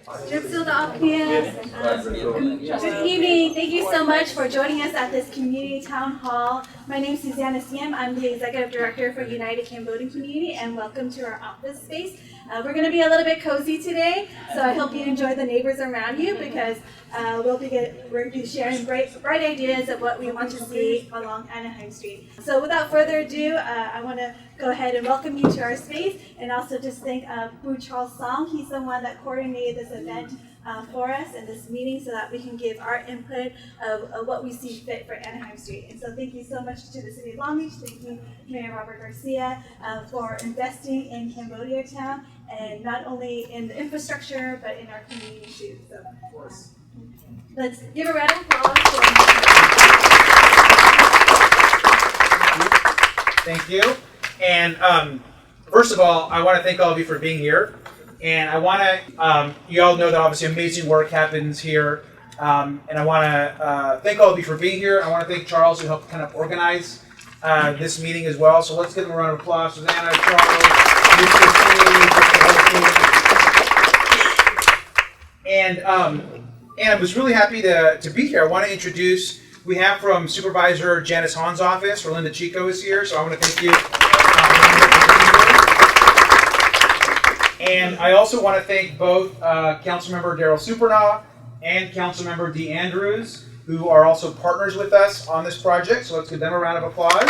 Good evening. Thank you so much for joining us at this community town hall. My name is Susanna Siem. I'm the executive director for United Cambodian Community, and welcome to our office space. We're going to be a little bit cozy today, so I hope you enjoy the neighbors around you because we're going to be sharing bright ideas of what we want to see along Anaheim Street. So without further ado, I want to go ahead and welcome you to our space, and also just thank Bu Charles Song. He's the one that coordinated this event for us in this meeting so that we can give our input of what we see fit for Anaheim Street. And so thank you so much to the City of Long Beach. Thank you, Mayor Robert Garcia, for investing in Cambodia Town, and not only in the infrastructure, but in our community too. So, of course. Let's give a round of applause. Thank you. And first of all, I want to thank all of you for being here. And I want to, you all know that obviously amazing work happens here. And I want to thank all of you for being here. I want to thank Charles who helped kind of organize this meeting as well. So let's give them a round of applause. Susanna, Charles, and I was really happy to be here. I want to introduce, we have from Supervisor Janice Hahn's office, Rolinda Chico is here. So I want to thank you. And I also want to thank both Councilmember Daryl Supernaw and Councilmember Dee Andrews, who are also partners with us on this project. So let's give them a round of applause.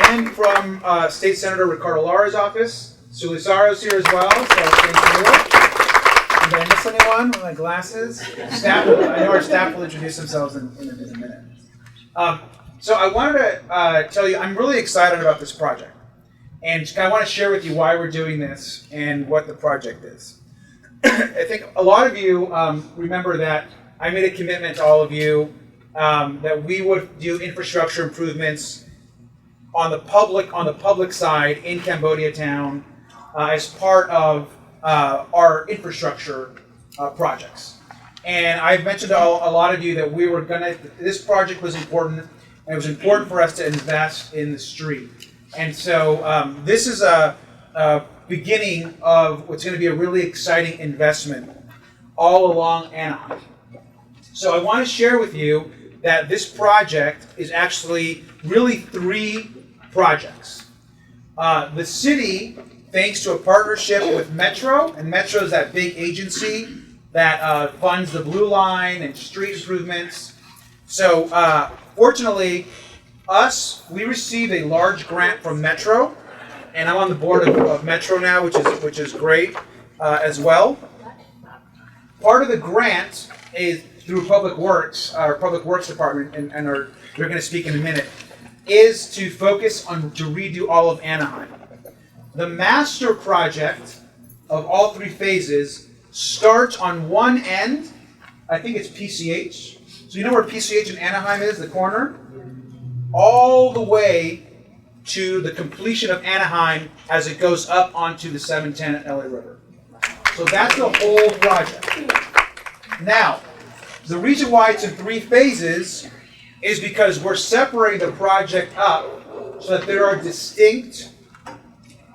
And from State Senator Ricardo Lara's office, Sue Lisaro's here as well. So thank you. Did I miss anyone with my glasses? Staff, I know our staff will introduce themselves in a minute. So I wanted to tell you, I'm really excited about this project. And I want to share with you why we're doing this and what the project is. I think a lot of you remember that I made a commitment to all of you that we would do infrastructure improvements on the public side in Cambodia Town as part of our infrastructure projects. And I've mentioned to a lot of you that we were this project was important, and it was important for us to invest in the street. And so this is a beginning of what's going to be a really exciting investment all along Anaheim. So I want to share with you that this project is actually really 3 projects. The city, thanks to a partnership with Metro, and Metro is that big agency that funds the Blue Line and street improvements. So fortunately, we received a large grant from Metro, and I'm on the board of Metro now, which is great as well. Part of the grant is through Public Works, our Public Works Department, and they're going to speak in a minute, is to focus on to redo all of Anaheim. The master project of all 3 phases starts on one end. I think it's PCH. So you know where PCH in Anaheim is, the corner? All the way to the completion of Anaheim as it goes up onto the 710 LA River. So that's the whole project. Now, the reason why it's in 3 phases is because we're separating the project up so that there are distinct,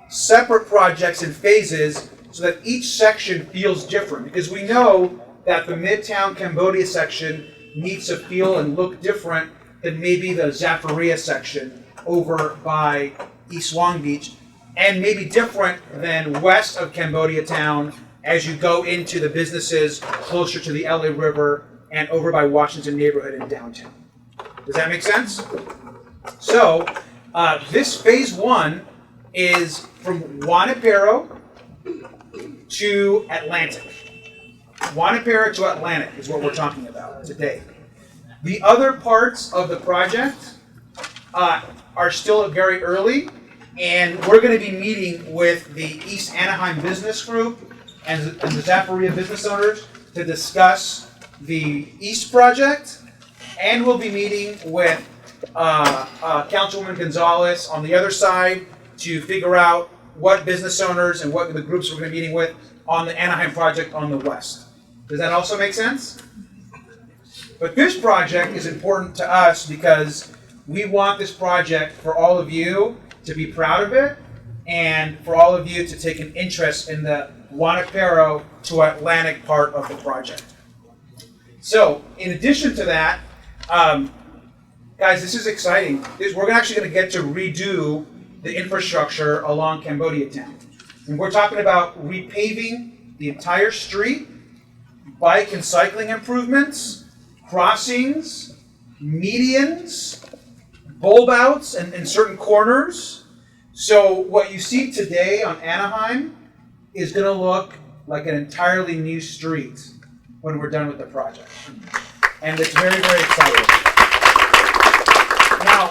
separate projects in phases so that each section feels different. Because we know that the Midtown Cambodia section needs to feel and look different than maybe the Zafaria section over by East Long Beach, and maybe different than west of Cambodia Town as you go into the businesses closer to the LA River and over by Washington neighborhood in downtown. Does that make sense? So this phase 1 is from Juanapero to Atlantic. Juanapero to Atlantic is what we're talking about today. The other parts of the project are still very early, and we're going to be meeting with the East Anaheim Business Group and the Zafaria business owners to discuss the East project, and we'll be meeting with Councilwoman Gonzalez on the other side to figure out what business owners and what the groups we're going to be meeting with on the Anaheim project on the west. Does that also make sense? But this project is important to us because we want this project for all of you to be proud of it and for all of you to take an interest in the Wanapero to Atlantic part of the project. So, in addition to that, guys, this is exciting. We're actually going to get to redo the infrastructure along Cambodia Town. And we're talking about repaving the entire street, bike and cycling improvements, crossings, medians, bulb outs in certain corners. So what you see today on Anaheim is going to look like an entirely new street when we're done with the project. And it's very, very exciting. Now,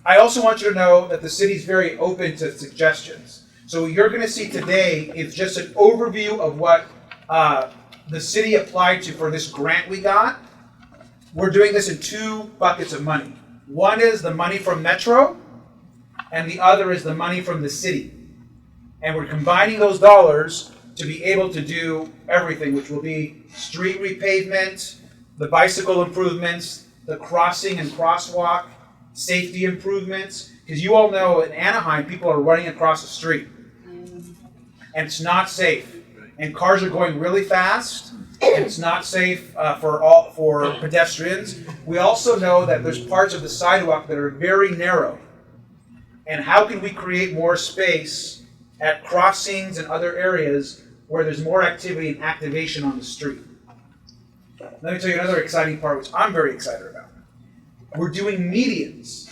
I also want you to know that the city's very open to suggestions. So what you're going to see today is just an overview of what the city applied to for this grant we got. We're doing this in 2 buckets of money. One is the money from Metro, and the other is the money from the city. And we're combining those dollars to be able to do everything, which will be street repavement, the bicycle improvements, the crossing and crosswalk, safety improvements. Because you all know in Anaheim, people are running across the street. And it's not safe. And cars are going really fast. And it's not safe for pedestrians. We also know that there's parts of the sidewalk that are very narrow. And how can we create more space at crossings and other areas where there's more activity and activation on the street? Let me tell you another exciting part, which I'm very excited about. We're doing medians.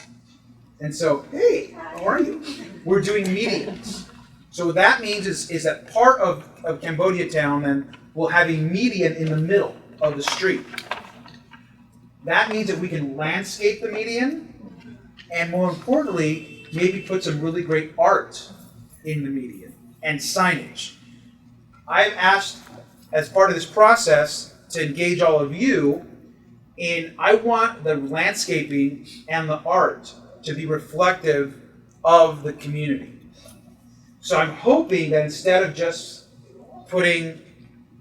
And so, hey, how are you? We're doing medians. So what that means is that part of Cambodia Town then will have a median in the middle of the street. That means that we can landscape the median, and more importantly, maybe put some really great art in the median and signage. I've asked, as part of this process, to engage all of you in, I want the landscaping and the art to be reflective of the community. So I'm hoping that instead of just putting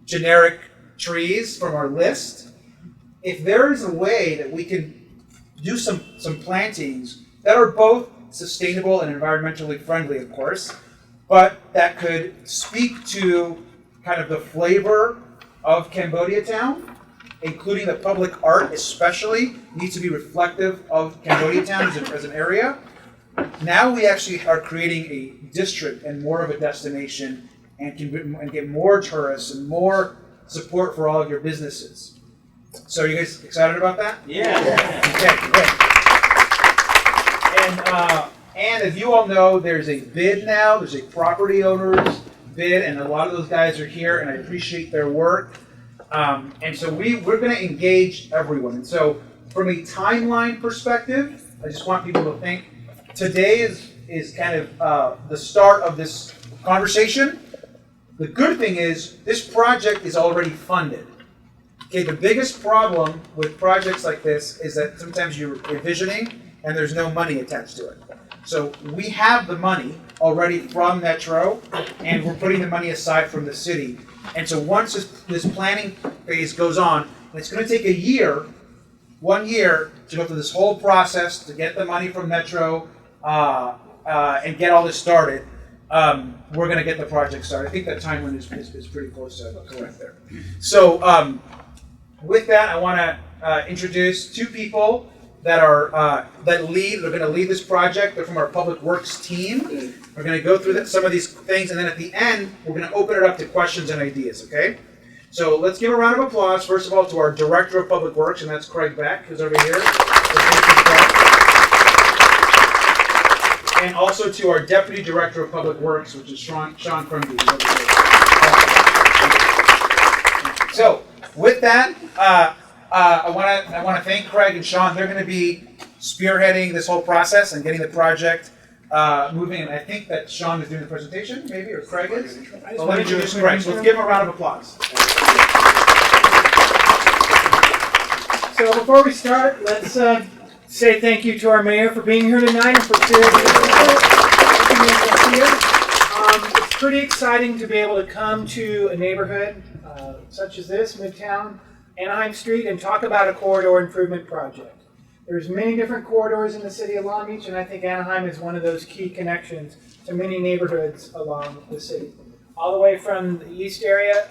generic trees from our list, if there is a way that we can do some plantings that are both sustainable and environmentally friendly, of course, but that could speak to kind of the flavor of Cambodia Town, including the public art especially, needs to be reflective of Cambodia Town as an area. Now we actually are creating a district and more of a destination and can get more tourists and more support for all of your businesses. So are you guys excited about that? Yeah. Okay, great. And as you all know, there's a bid now. There's a property owner's bid, and a lot of those guys are here, and I appreciate their work. And so we're going to engage everyone. And so from a timeline perspective, I just want people to think today is kind of the start of this conversation. The good thing is this project is already funded. Okay, the biggest problem with projects like this is that sometimes you're envisioning and there's no money attached to it. So we have the money already from Metro, and we're putting the money aside from the city. And so once this planning phase goes on, and it's going to take a year, 1 year, to go through this whole process to get the money from Metro and get all this started, we're going to get the project started. I think that timeline is pretty close to correct there. So with that, I want to introduce 2 people that are they're going to lead this project. They're from our Public Works team. We're going to go through some of these things, and then at the end, we're going to open it up to questions and ideas, okay? So let's give a round of applause, first of all, to our Director of Public Works, and that's Craig Beck, who's over here. And also to our Deputy Director of Public Works, which is Sean Crumby. So with that, I want to thank Craig and Sean. They're going to be spearheading this whole process and getting the project moving. And I think that Sean is doing the presentation, maybe, or Craig is. So let me introduce Craig. So let's give him a round of applause. So before we start, let's say thank you to our mayor for being here tonight and for Garcia. It's pretty exciting to be able to come to a neighborhood such as this, Midtown, Anaheim Street, and talk about a corridor improvement project. There's many different corridors in the city of Long Beach, and I think Anaheim is one of those key connections to many neighborhoods along the city. All the way from the east area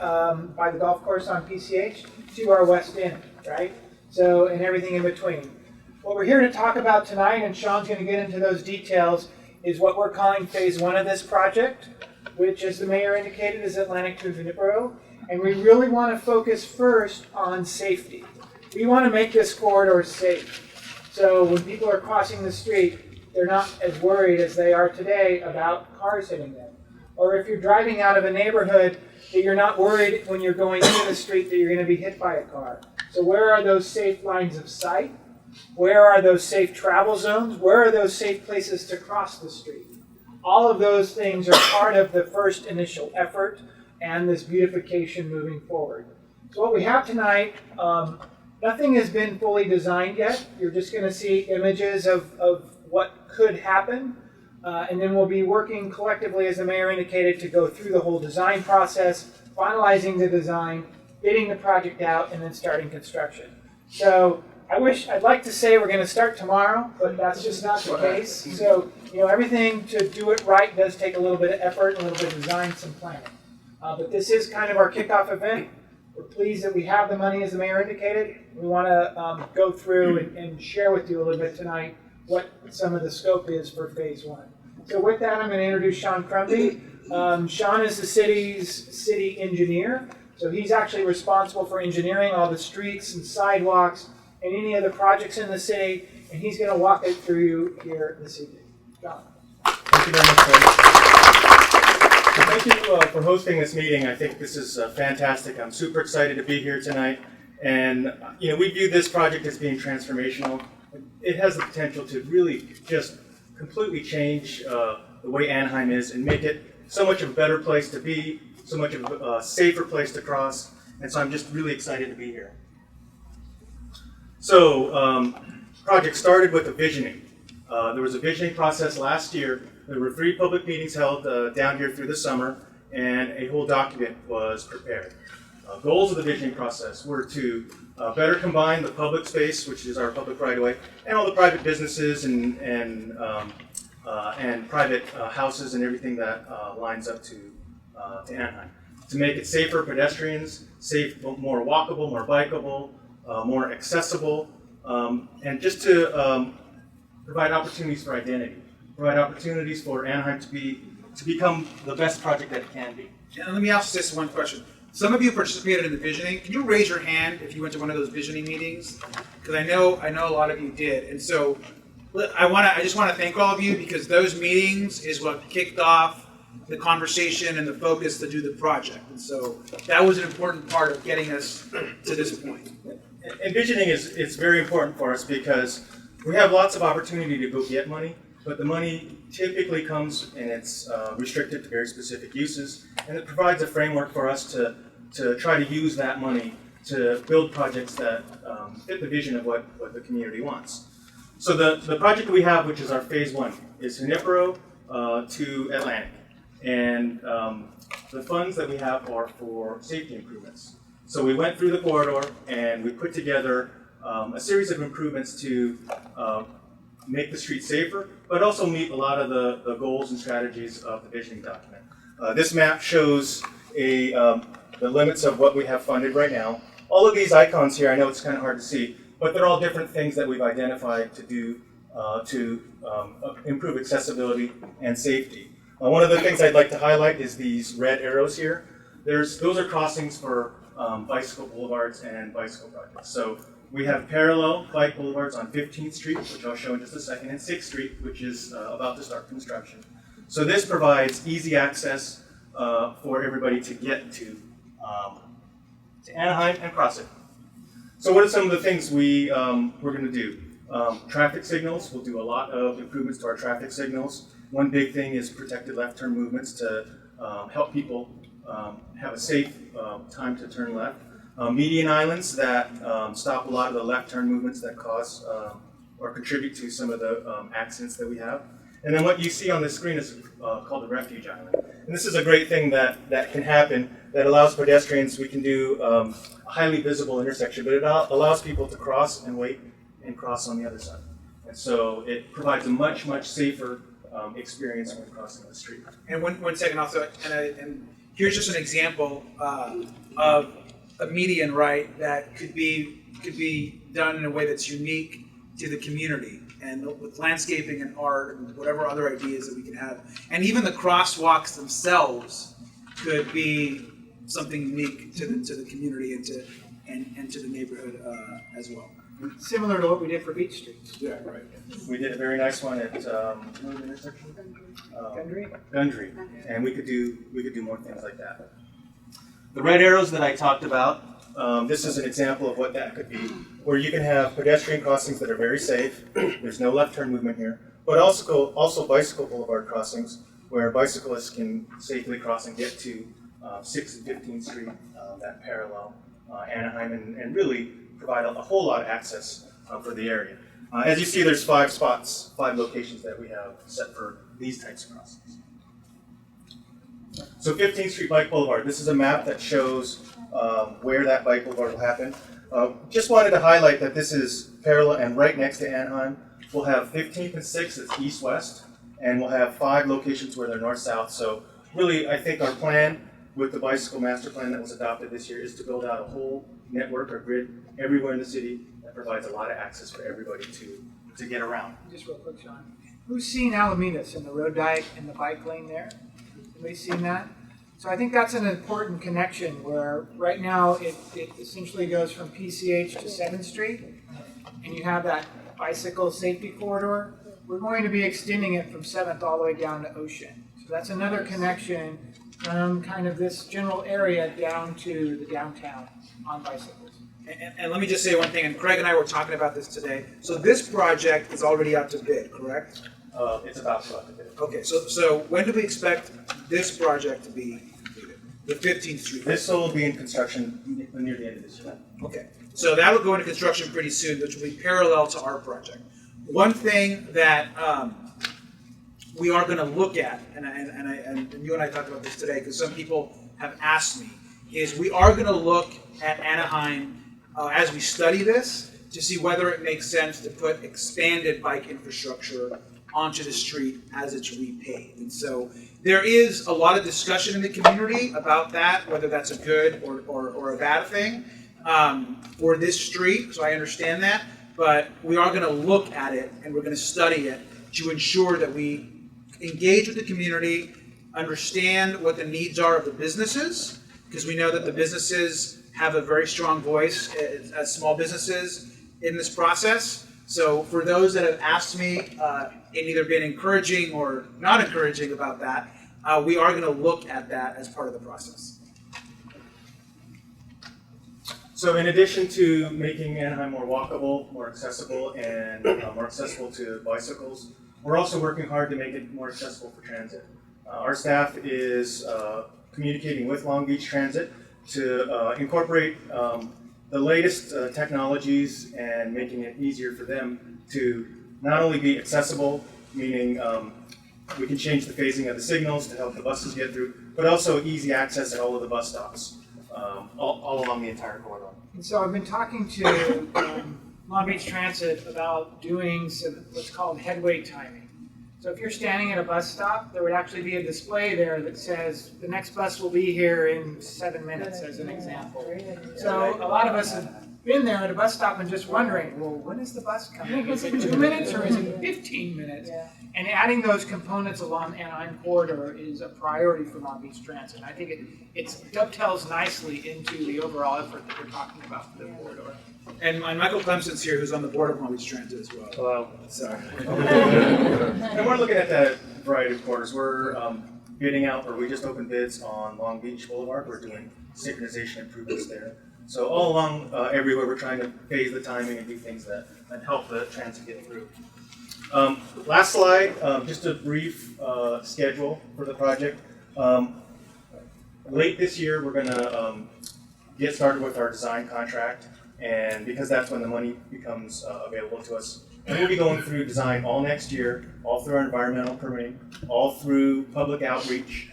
by the golf course on PCH to our west end, right? So, and everything in between. What we're here to talk about tonight, and Sean's going to get into those details, is what we're calling phase 1 of this project, which, as the mayor indicated, is Atlantic to Junipero. And we really want to focus first on safety. We want to make this corridor safe. So when people are crossing the street, they're not as worried as they are today about cars hitting them. Or if you're driving out of a neighborhood, that you're not worried when you're going into the street that you're going to be hit by a car. So where are those safe lines of sight? Where are those safe travel zones? Where are those safe places to cross the street? All of those things are part of the first initial effort and this beautification moving forward. So what we have tonight, nothing has been fully designed yet. You're just going to see images of what could happen. And then we'll be working collectively, as the mayor indicated, to go through the whole design process, finalizing the design, bidding the project out, and then starting construction. So I'd like to say we're going to start tomorrow, but that's just not the case. So, everything to do it right does take a little bit of effort, a little bit of design, some planning. But this is kind of our kickoff event. We're pleased that we have the money, as the mayor indicated. We want to go through and share with you a little bit tonight what some of the scope is for phase 1. So with that, I'm going to introduce Sean Crumby. Sean is the city's city engineer. So he's actually responsible for engineering all the streets and sidewalks and any other projects in the city, and he's going to walk it through you here this evening. John. Thank you very much, Frank. Thank you for hosting this meeting. I think this is fantastic. I'm super excited to be here tonight. And, we view this project as being transformational. It has the potential to really just completely change the way Anaheim is and make it so much of a better place to be, so much of a safer place to cross. And so I'm just really excited to be here. So, project started with a visioning. There was a visioning process last year. There were 3 public meetings held down here through the summer, and a whole document was prepared. Goals of the visioning process were to better combine the public space, which is our public right-of-way, and all the private businesses and private houses and everything that lines up to Anaheim. To make it safe for pedestrians, safe, more walkable, more bikeable, more accessible, and just to provide opportunities for identity, provide opportunities for Anaheim to become the best project that it can be. And let me ask this one question. Some of you participated in the visioning. Can you raise your hand if you went to one of those visioning meetings? Because I know a lot of you did. And so I just want to thank all of you, because those meetings is what kicked off the conversation and the focus to do the project. And so that was an important part of getting us to this point. And visioning is very important for us because we have lots of opportunity to go get money, but the money typically comes and it's restricted to very specific uses, and it provides a framework for us to try to use that money to build projects that fit the vision of what the community wants. So the project we have, which is our phase 1, is Junipero to Atlantic. And the funds that we have are for safety improvements. So we went through the corridor and we put together a series of improvements to make the street safer, but also meet a lot of the goals and strategies of the visioning document. This map shows the limits of what we have funded right now. All of these icons here, I know it's kind of hard to see, but they're all different things that we've identified to do to improve accessibility and safety. One of the things I'd like to highlight is these red arrows here. Those are crossings for bicycle boulevards and bicycle projects. So we have parallel bike boulevards on 15th Street, which I'll show in just a second, and 6th Street, which is about to start construction. So this provides easy access for everybody to get to Anaheim and cross it. So what are some of the things we're going to do? Traffic signals. We'll do a lot of improvements to our traffic signals. One big thing is protected left turn movements to help people have a safe time to turn left. Median islands that stop a lot of the left turn movements that cause or contribute to some of the accidents that we have. And then what you see on the screen is called the refuge island. And this is a great thing that can happen that allows pedestrians. We can do a highly visible intersection, but it allows people to cross and wait and cross on the other side. And so it provides a much, much safer experience when crossing the street. And one second also, and here's just an example of a median, right, that could be done in a way that's unique to the community, and with landscaping and art and whatever other ideas that we can have. And even the crosswalks themselves could be something unique to the community and to the neighborhood as well. Similar to what we did for Beach Street. Yeah, right. We did a very nice one at Gundry, and we could do more things like that. The red arrows that I talked about, this is an example of what that could be, where you can have pedestrian crossings that are very safe. There's no left turn movement here, but also bicycle boulevard crossings where bicyclists can safely cross and get to 6th and 15th Street, that parallel Anaheim, and really provide a whole lot of access for the area. As you see, there's 5 locations that we have set for these types of crossings. So 15th Street Bike Boulevard, this is a map that shows where that bike boulevard will happen. Just wanted to highlight that this is parallel and right next to Anaheim. We'll have 15th and 6th, it's east-west, and we'll have 5 locations where they're north-south. So really, I think our plan with the bicycle master plan that was adopted this year is to build out a whole network or grid everywhere in the city that provides a lot of access for everybody to get around. Just real quick, Sean. Who's seen Alamitas in the road diet in the bike lane there? Anybody seen that? So I think that's an important connection where right now it essentially goes from PCH to 7th Street, and you have that bicycle safety corridor. We're going to be extending it from 7th all the way down to Ocean. So that's another connection from kind of this general area down to the downtown on bicycles. And let me just say one thing, and Craig and I were talking about this today. So this project is already out to bid, correct? It's about to go out to bid. Okay, so when do we expect this project to be completed? The 15th Street? This will be in construction near the end of this year. Okay, so that will go into construction pretty soon, which will be parallel to our project. One thing that we are going to look at, and you and I talked about this today, because some people have asked me, is we are going to look at Anaheim as we study this to see whether it makes sense to put expanded bike infrastructure onto the street as it's repaved. And so there is a lot of discussion in the community about that, whether that's a good or a bad thing for this street, so I understand that. But we are going to look at it and we're going to study it to ensure that we engage with the community, understand what the needs are of the businesses, because we know that the businesses have a very strong voice as small businesses in this process. So for those that have asked me and either been encouraging or not encouraging about that, we are going to look at that as part of the process. So in addition to making Anaheim more walkable, more accessible, and more accessible to bicycles, we're also working hard to make it more accessible for transit. Our staff is communicating with Long Beach Transit to incorporate the latest technologies and making it easier for them to not only be accessible, meaning we can change the phasing of the signals to help the buses get through, but also easy access at all of the bus stops, all along the entire corridor. And so I've been talking to Long Beach Transit about doing what's called headway timing. So if you're standing at a bus stop, there would actually be a display there that says the next bus will be here in 7 minutes, as an example. So a lot of us have been there at a bus stop and just wondering, well, when is the bus coming? Is it 2 minutes or is it 15 minutes? And adding those components along the Anaheim corridor is a priority for Long Beach Transit. I think it dovetails nicely into the overall effort that we're talking about for the corridor. And Michael Clemson's here, who's on the board of Long Beach Transit as well. Hello. Sorry. And we're looking at that variety of corridors. We're bidding out, or we just opened bids on Long Beach Boulevard. We're doing synchronization improvements there. So all along everywhere, we're trying to phase the timing and do things that help the transit get through. Last slide, just a brief schedule for the project. Late this year, we're going to get started with our design contract. And because that's when the money becomes available to us, and we'll be going through design all next year, all through our environmental permitting, all through public outreach,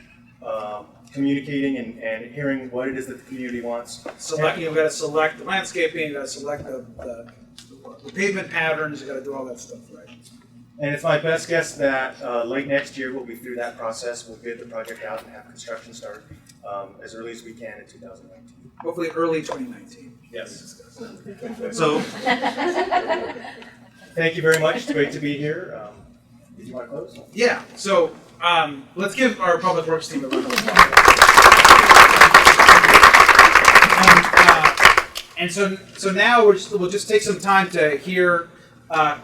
communicating and hearing what it is that the community wants. You've got to select the landscaping, you've got to select the So the pavement patterns, you got to do all that stuff right. And it's my best guess that late next year we'll be through that process. We'll bid the project out and have construction start as early as we can in 2019. Hopefully early 2019. Yes. So, thank you very much. It's great to be here. Did you want to close? Yeah. So let's give our public works team a round of applause. And so now we'll just take some time to hear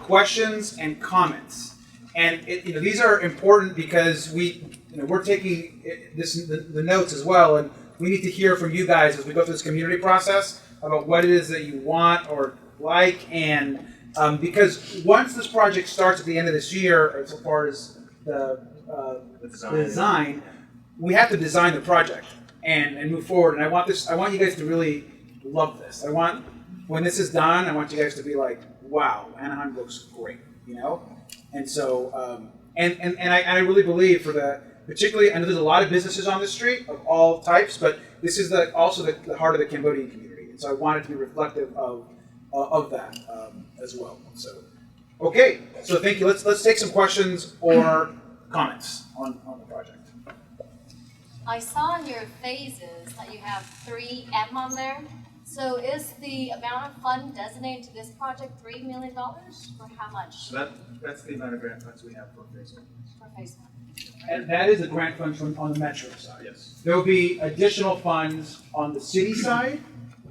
questions and comments. And these are important because we're taking the notes as well, and we need to hear from you guys as we go through this community process about what it is that you want or like, and because once this project starts at the end of this year, as far as the design, we have to design the project and move forward. And I want you guys to really love this. When this is done, I want you guys to be like, wow, Anaheim looks great, And so, and I really believe particularly, I know there's a lot of businesses on this street of all types, but this is also the heart of the Cambodian community. And so I want it to be reflective of that as well. So, okay, so thank you. Let's take some questions or comments on the project. I saw in your phases that you have 3M on there. So is the amount of fund designated to this project $3 million, or how much So that's the amount of grant funds we have for phase one. for phase one? And that is the grant funds on the metro side. Yes. There will be additional funds on the city side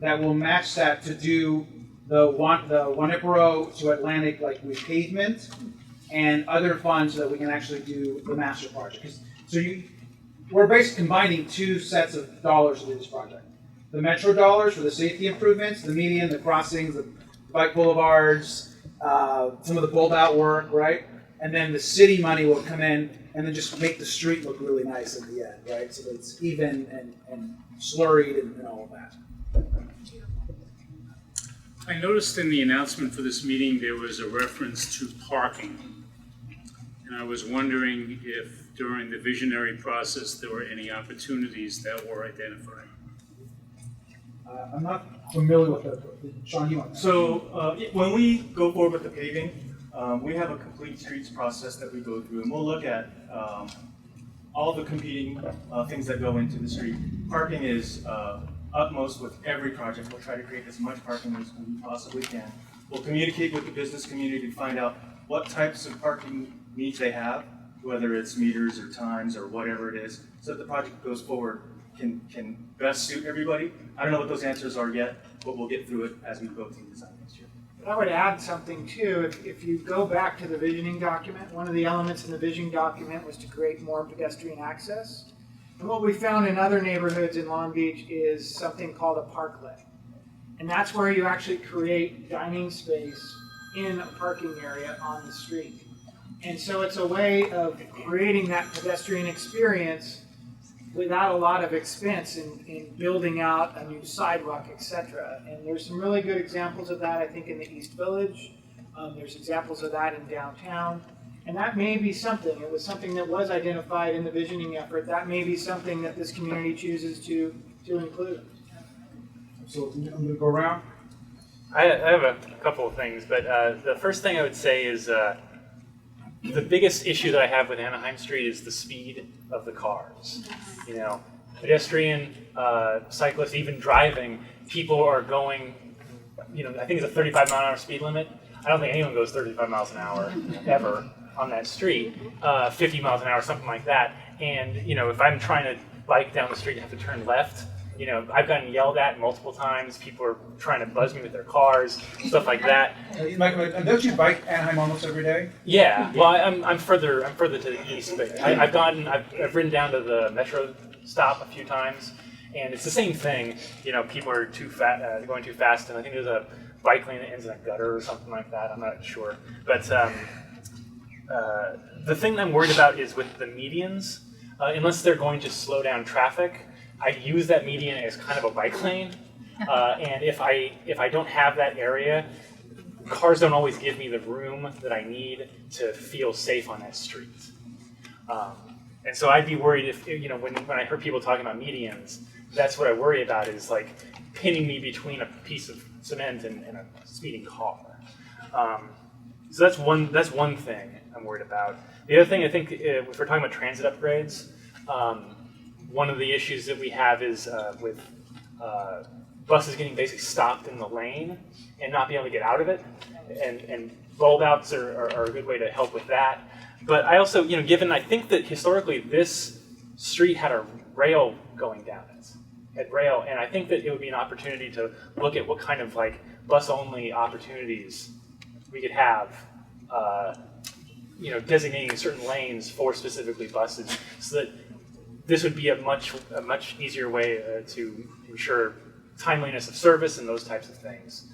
that will match that to do the Waniparo to Atlantic like repavement and other funds so that we can actually do the master project. We're basically combining two sets of dollars to do this project. The metro dollars for the safety improvements, the median, the crossings, the bike boulevards, some of the bulb out work, right? And then the city money will come in and then just make the street look really nice at the end, right? So that it's even and slurried and all of that. I noticed in the announcement for this meeting there was a reference to parking. And I was wondering if during the visionary process there were any opportunities that were identified. I'm not familiar with that. Sean, you want to? So when we go forward with the paving, we have a complete streets process that we go through, and we'll look at all the competing things that go into the street. Parking is utmost with every project. We'll try to create as much parking as we possibly can. We'll communicate with the business community to find out what types of parking needs they have, whether it's meters or times or whatever it is, so that the project goes forward can best suit everybody. I don't know what those answers are yet, but we'll get through it as we go through design next year. But I would add something too. If you go back to the visioning document, one of the elements in the visioning document was to create more pedestrian access. And what we found in other neighborhoods in Long Beach is something called a parklet. And that's where you actually create dining space in a parking area on the street. And so it's a way of creating that pedestrian experience without a lot of expense in building out a new sidewalk, etc. And there's some really good examples of that, I think, in the East Village. There's examples of that in downtown. And that may be something. It was something that was identified in the visioning effort. That may be something that this community chooses to include. So I'm going to go around. I have a couple of things, but the first thing I would say is the biggest issue that I have with Anaheim Street is the speed of the cars. Pedestrian, cyclists, even driving, people are going, I think it's a 35-mile-an-hour speed limit. I don't think anyone goes 35 miles an hour ever on that street, 50 miles an hour, something like that. And, if I'm trying to bike down the street and have to turn left, I've gotten yelled at multiple times. People are trying to buzz me with their cars, stuff like that. Don't you bike Anaheim almost every day? Yeah, well, I'm further to the east, but I've ridden down to the metro stop a few times, and it's the same thing. People are going too fast, and I think there's a bike lane that ends in a gutter or something like that. I'm not sure, but the thing that I'm worried about is with the medians. Unless they're going to slow down traffic, I use that median as kind of a bike lane, and if I don't have that area, cars don't always give me the room that I need to feel safe on that street. And so I'd be worried if when I heard people talking about medians, that's what I worry about is like pinning me between a piece of cement and a speeding car. So that's one thing I'm worried about. The other thing I think, if we're talking about transit upgrades, one of the issues that we have is with buses getting basically stopped in the lane and not being able to get out of it, and bulb outs are a good way to help with that. But I also, given I think that historically this street had a rail going down it, and I think that it would be an opportunity to look at what kind of like bus-only opportunities we could have, designating certain lanes for specifically buses, so that this would be a much easier way to ensure timeliness of service and those types of things.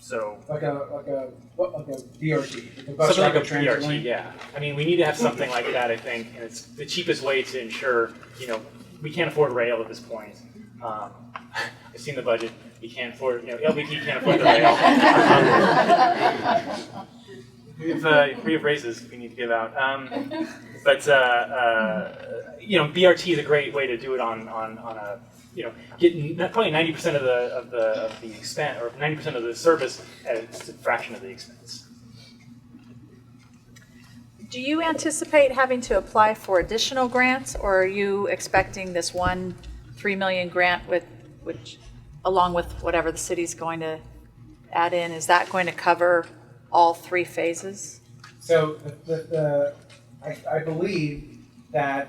So like a BRT, a bus something like a rapid transit BRT, lane? yeah. I mean, we need to have something like that, I think, and it's the cheapest way to ensure, we can't afford rail at this point. I've seen the budget. We can't afford, LBT can't afford the rail. We have raises we need to give out. But BRT is a great way to do it on a, getting probably 90% of the expense, or 90% of the service at a fraction of the expense. Do you anticipate having to apply for additional grants, or are you expecting this one $3 million grant which along with whatever the city's going to add in, is that going to cover all 3 phases? So I believe that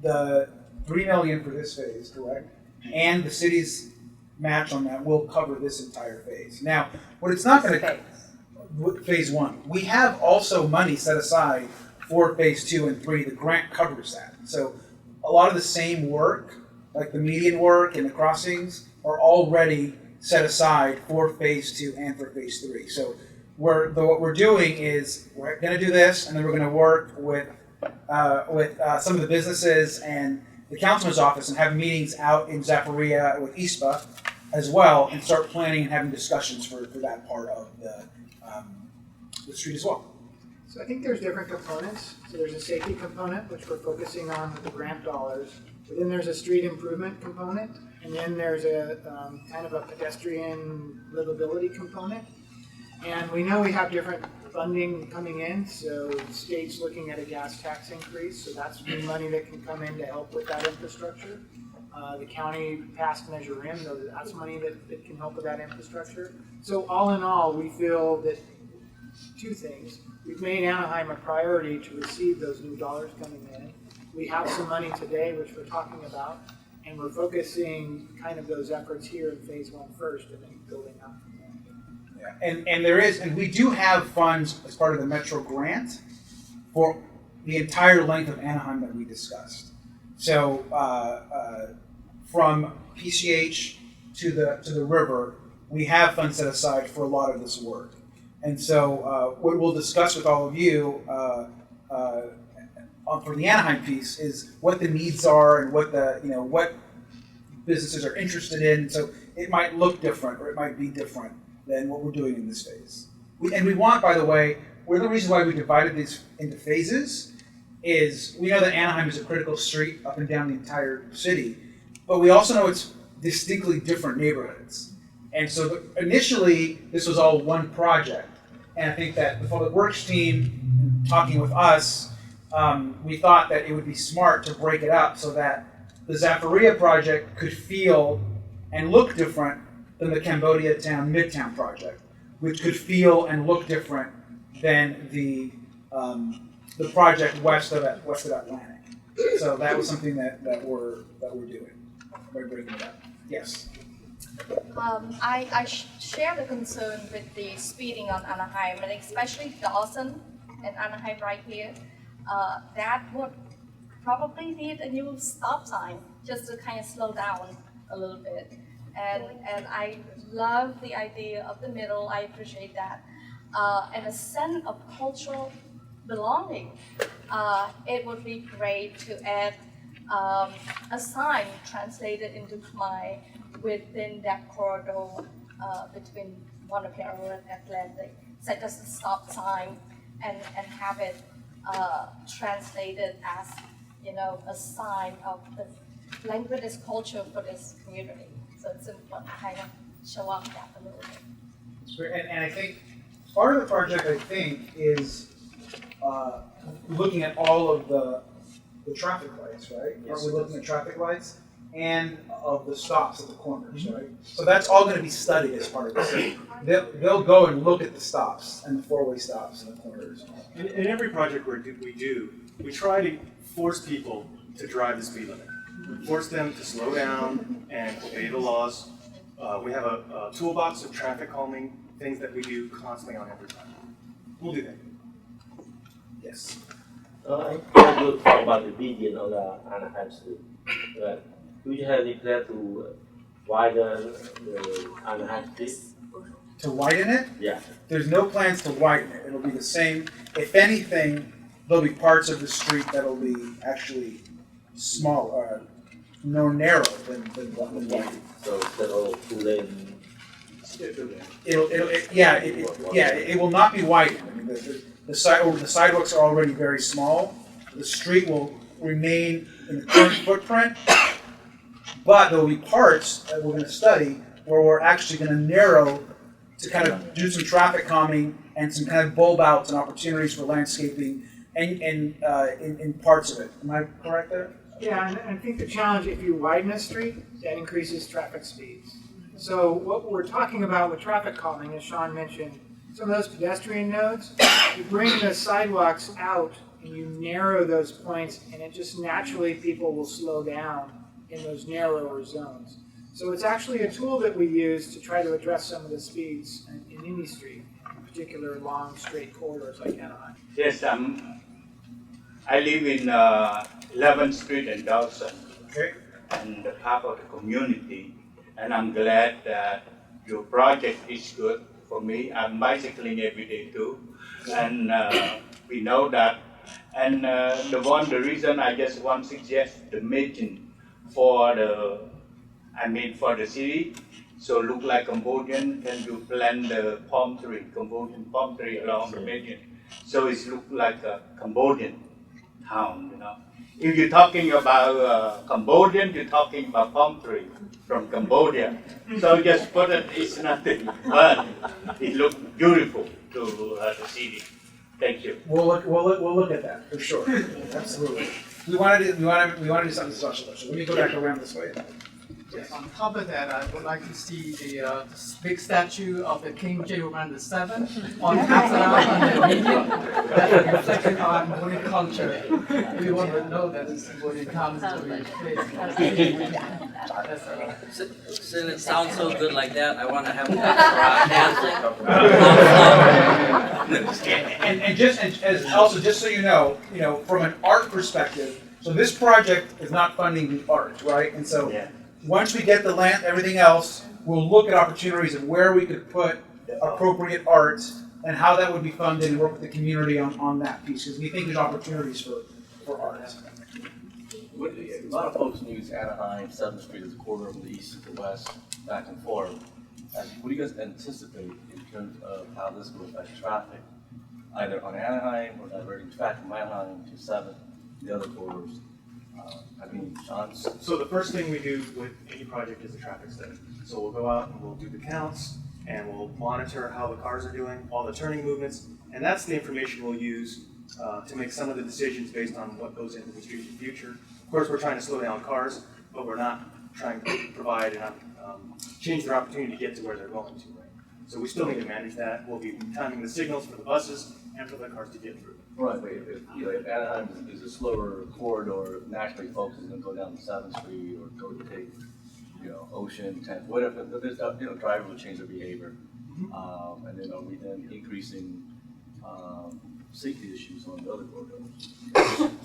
the $3 million for this phase, correct, and the city's match on that will cover this entire phase. Now, what it's not going to phase 1, we have also money set aside for phase 2 and 3. The grant covers that. So a lot of the same work, like the median work and the crossings, are already set aside for phase 2 and for phase 3. So what we're doing is we're going to do this, and then we're going to work with some of the businesses and the councilman's office and have meetings out in Zaporia with ISPA as well, and start planning and having discussions for that part of the street as well. So I think there's different components. So there's a safety component, which we're focusing on with the grant dollars. But then there's a street improvement component, and then there's a kind of a pedestrian livability component. And we know we have different funding coming in, so the state's looking at a gas tax increase, so that's new money that can come in to help with that infrastructure. The county passed Measure M, so that's money that can help with that infrastructure. So all in all, we feel that 2 things. We've made Anaheim a priority to receive those new dollars coming in. We have some money today, which we're talking about, and we're focusing kind of those efforts here in phase 1 first, and then building up from there. Yeah. And we do have funds as part of the Metro grant for the entire length of Anaheim that we discussed. So from PCH to the river, we have funds set aside for a lot of this work. And so what we'll discuss with all of you for the Anaheim piece is what the needs are and what what businesses are interested in. So it might look different, or it might be different than what we're doing in this phase. We want, by the way, one of the reasons why we divided these into phases is we know that Anaheim is a critical street up and down the entire city, but we also know it's distinctly different neighborhoods. And so initially, this was all one project. And I think that the Public Works team, talking with us, we thought that it would be smart to break it up so that the Zaporia project could feel and look different than the Cambodia Town Midtown project, which could feel and look different than the project west of Atlantic. So that was something that we're doing by breaking it up. Yes. I share the concern with the speeding on Anaheim, and especially Dawson and Anaheim right here. That would probably need a new stop sign just to kind of slow down a little bit. And I love the idea of the middle. I appreciate that. And a sense of cultural belonging. It would be great to add a sign translated into Khmer within that corridor between Wanapero and Atlantic. Set as a stop sign and have it translated as, a sign of the language culture for this community. So it's important to kind of show off that a little bit. And I think part of the project, I think, is looking at all of the traffic lights, right? Yes, Are we it looking is. at traffic lights and of the stops at the corners, right? So that's all going to be studied as part of this. They'll go and look at the stops and the four-way stops and the corners. In every project we do, we try to force people to drive the speed limit. We force them to slow down and obey the laws. We have a toolbox of traffic calming things that we do constantly on every project. We'll do that. Yes. I want to talk about the region of the Anaheim Street. Do you have any plan to widen the Anaheim Street? To widen it, Yeah. there's no plans to widen it. It'll be the same. If anything, there'll be parts of the street that'll be actually small, more narrow than wide. So instead of 2 lane. It will not be widened. I mean, the sidewalks are already very small. The street will remain in the current footprint, but there will be parts that we're going to study where we're actually going to narrow to kind of do some traffic calming and some kind of bulb outs and opportunities for landscaping and in parts of it. Am I correct there? Yeah, and I think the challenge, if you widen a street, that increases traffic speeds. So what we're talking about with traffic calming, as Sean mentioned, some of those pedestrian nodes, you bring the sidewalks out and you narrow those points, and it just naturally people will slow down in those narrower zones. So it's actually a tool that we use to try to address some of the speeds in any street, in particular long straight corridors like Anaheim. Yes, I live in 11th Street in Dawson, Okay. and the part of the community, and I'm glad that your project is good for me. I'm bicycling every day too, and we know that. And the reason I just want to suggest the making for the city, so look like Cambodian, can you plant the palm tree, Cambodian palm tree along the median, so it look like a Cambodian town, you know. If you're talking about Cambodian, you're talking about palm tree from Cambodia. So just put it, it's nothing, but it looks beautiful to the city. Thank you. We'll look at that for sure. Absolutely. We want to do something special. So let me go back around this way. Yes, on top of that, I would like to see the big statue of the King Jayavarman VII on the median that reflected on Cambodian culture. We want to know that this Cambodian comes to be placed. Since it sounds so good like that, I want to have dancing. And just so you know, from an art perspective, so this project is not funding the art, right? And so once we get the land, everything else, we'll look at opportunities of where we could put appropriate art and how that would be funded and work with the community on that piece, because we think there's opportunities for art. A lot of folks use Anaheim, 7th Street as a corridor from the east to the west, back and forth. What do you guys anticipate in terms of how this will affect traffic, either on Anaheim or diverting traffic from Anaheim to 7th, the other corridors? Sean? So the first thing we do with any project is a traffic study. So we'll go out and we'll do the counts, and we'll monitor how the cars are doing, all the turning movements, and that's the information we'll use to make some of the decisions based on what goes into the street in the future. Of course, we're trying to slow down cars, but we're not trying to provide enough, change their opportunity to get to where they're going to. Right? So we still need to manage that. We'll be timing the signals for the buses and for the cars to get through. Right, but if Anaheim is a slower corridor, naturally folks is going to go down to 7th Street or go to take, Ocean, 10th, whatever. There's, driver will change their behavior. And then are we then increasing safety issues on the other corridors?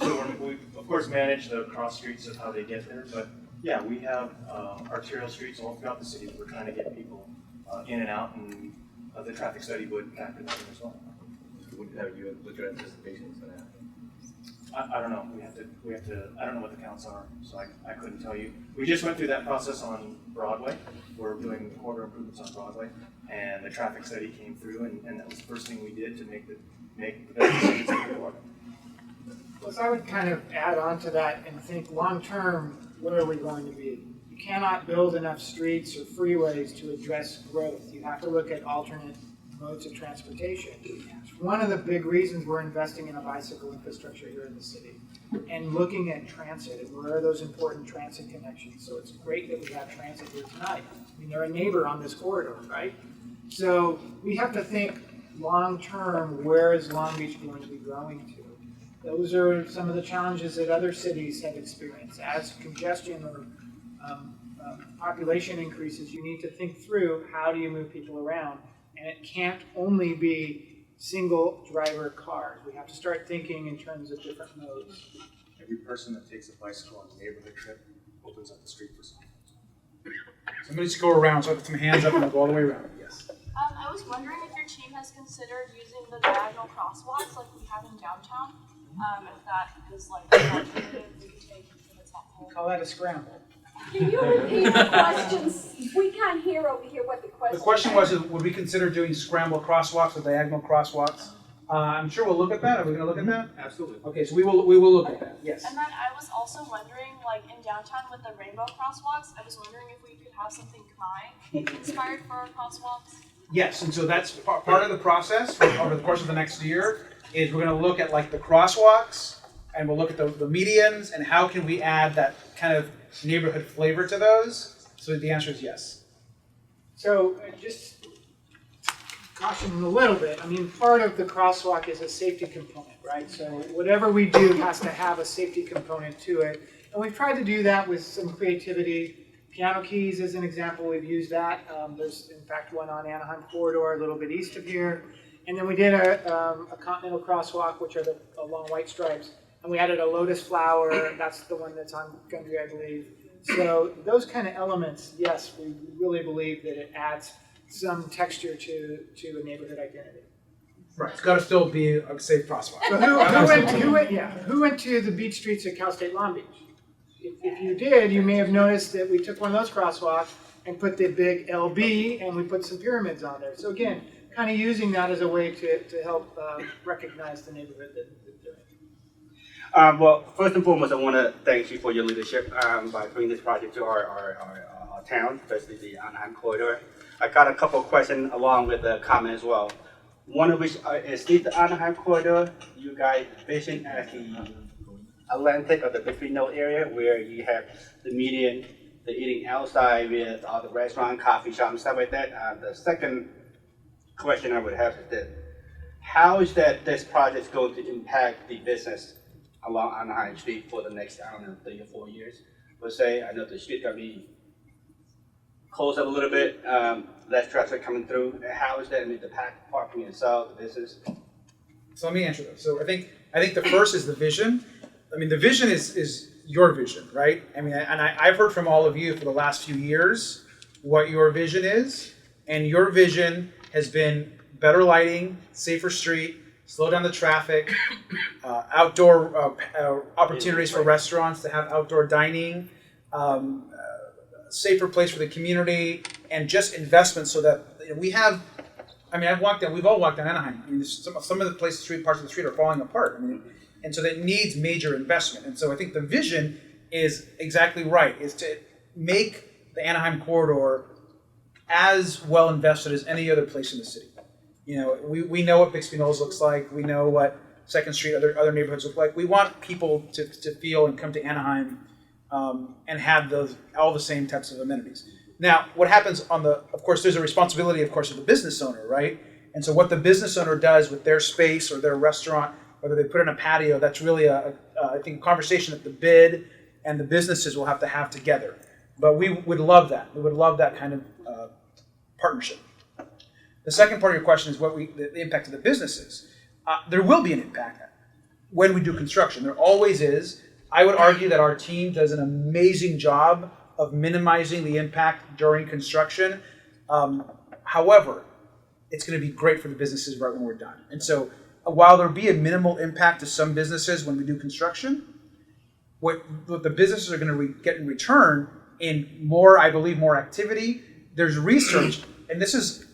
So we of course manage the cross streets of how they get there, but yeah, we have arterial streets all throughout the city that we're trying to get people in and out, and the traffic study would factor that in as well. What your anticipation is going to happen? I don't know. We have to. I don't know what the counts are, so I couldn't tell you. We just went through that process on Broadway. We're doing corridor improvements on Broadway, and the traffic study came through, and that was the first thing we did to make the best decisions moving forward. Plus, I would kind of add on to that and think long term, where are we going to be? cannot build enough streets or freeways to address growth. You have to look at alternate modes of transportation. One of the big reasons we're investing in a bicycle infrastructure here in the city and looking at transit and where are those important transit connections. So it's great that we have transit here tonight. I mean, they're a neighbor on this corridor, right? So we have to think long-term, where is Long Beach going to be growing to? Those are some of the challenges that other cities have experienced. As congestion or population increases, you need to think through how do you move people around. And it can't only be single driver cars. We have to start thinking in terms of different modes. Every person that takes a bicycle on a neighborhood trip opens up the street for someone. Somebody's go around, so I have some hands up and I'll go all the way around. Yes. I was wondering if your team has considered using the diagonal crosswalks like we have in downtown. If that is like an alternative we could take for the top hole. Call that a scramble. Can you repeat the questions? We can't hear over here what the question is. The question was, would we consider doing scramble crosswalks or diagonal crosswalks? I'm sure we'll look at that. Are we going to look at that? Absolutely. Okay, so we will look at that. Yes. And then I was also wondering, like in downtown with the rainbow crosswalks, I was wondering if we could have something Khmer inspired for our crosswalks. Yes, and so that's part of the process over the course of the next year. Is we're going to look at like the crosswalks, and we'll look at the medians, and how can we add that kind of neighborhood flavor to those. So the answer is yes. So just caution a little bit. I mean, part of the crosswalk is a safety component, right? So whatever we do has to have a safety component to it. And we've tried to do that with some creativity. Piano keys is an example. We've used that. There's, in fact, one on Anaheim corridor, a little bit east of here. And then we did a continental crosswalk, which are the long white stripes. And we added a lotus flower. That's the one that's on Gundry, I believe. So those kind of elements, yes, we really believe that it adds some texture to a neighborhood identity. Right. It's got to still be a safe crosswalk. So who went to the beach streets at Cal State Long Beach? If you did, you may have noticed that we took one of those crosswalks and put the big LB and we put some pyramids on there. So again, kind of using that as a way to help recognize the neighborhood that they're in. Well, first and foremost, I want to thank you for your leadership by bringing this project to our town, especially the Anaheim corridor. I got a couple of questions along with the comment as well. One of which is the Anaheim corridor, you guys vision as the Atlantic or the Pacific area where you have the median, the eating outside with all the restaurant, coffee shop, and stuff like that. The second question I would have is that how is that this project going to impact the business along Anaheim Street for the next, I don't know, 3 or 4 years? Let's say, I know the street gonna be closed up a little bit, less traffic coming through. How is that going to impact parking itself, the business? So let me answer those. So I think the first is the vision. I mean, the vision is your vision, right? I mean, and I've heard from all of you for the last few years what your vision is, and your vision has been better lighting, safer street, slow down the traffic, outdoor opportunities for restaurants to have outdoor dining, safer place for the community, and just investments so that we have. I mean, we've all walked down Anaheim. I mean, some of the places, parts of the street are falling apart. I mean, and so that needs major investment. And so I think the vision is exactly right, is to make the Anaheim corridor as well invested as any other place in the city. You know, we know what Bixby Knolls looks like. We know what 2nd Street, other neighborhoods look like. We want people to feel and come to Anaheim and have all the same types of amenities. Now, what happens of course, there's a responsibility, of course, of the business owner, right? And so what the business owner does with their space or their restaurant, whether they put in a patio, that's really I think, a conversation that the bid and the businesses will have to have together. But we would love that. We would love that kind of partnership. The second part of your question is the impact of the businesses. There will be an impact when we do construction. There always is. I would argue that our team does an amazing job of minimizing the impact during construction. However, it's going to be great for the businesses right when we're done. And so while there'll be a minimal impact to some businesses when we do construction, what the businesses are going to get in return in I believe more activity. There's research, and this is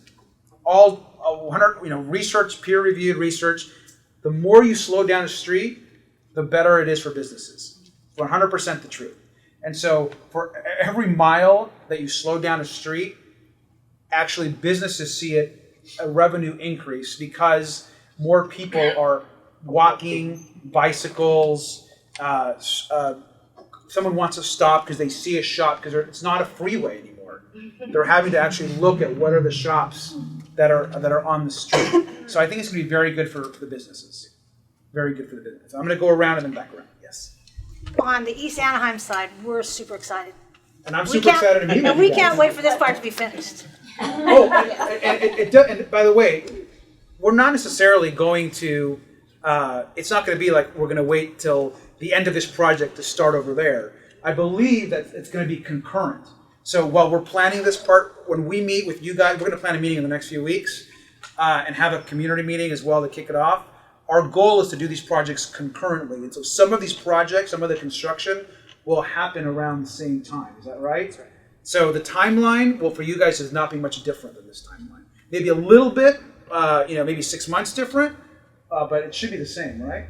all 100, research, peer-reviewed research. The more you slow down the street, the better it is for businesses. 100% the truth. And so for every mile that you slow down a street, actually businesses see a revenue increase because more people are walking, bicycles, someone wants to stop because they see a shop because it's not a freeway anymore. They're having to actually look at what are the shops that are on the street. So I think it's going to be very good for the businesses. Very good for the business. I'm going to go around and then back around. Yes. On the East Anaheim side, we're super excited. And I'm super excited to meet with you And we guys. can't wait for this part to be finished. Oh, and by the way, we're not necessarily going to, it's not going to be like we're going to wait till the end of this project to start over there. I believe that it's going to be concurrent. So while we're planning this part, when we meet with you guys, we're going to plan a meeting in the next few weeks and have a community meeting as well to kick it off. Our goal is to do these projects concurrently. And so some of these projects, some of the construction will happen around the same time. Is that right? That's right. So the timeline, well, for you guys is not be much different than this timeline. Maybe a little bit, maybe 6 months different, but it should be the same, right?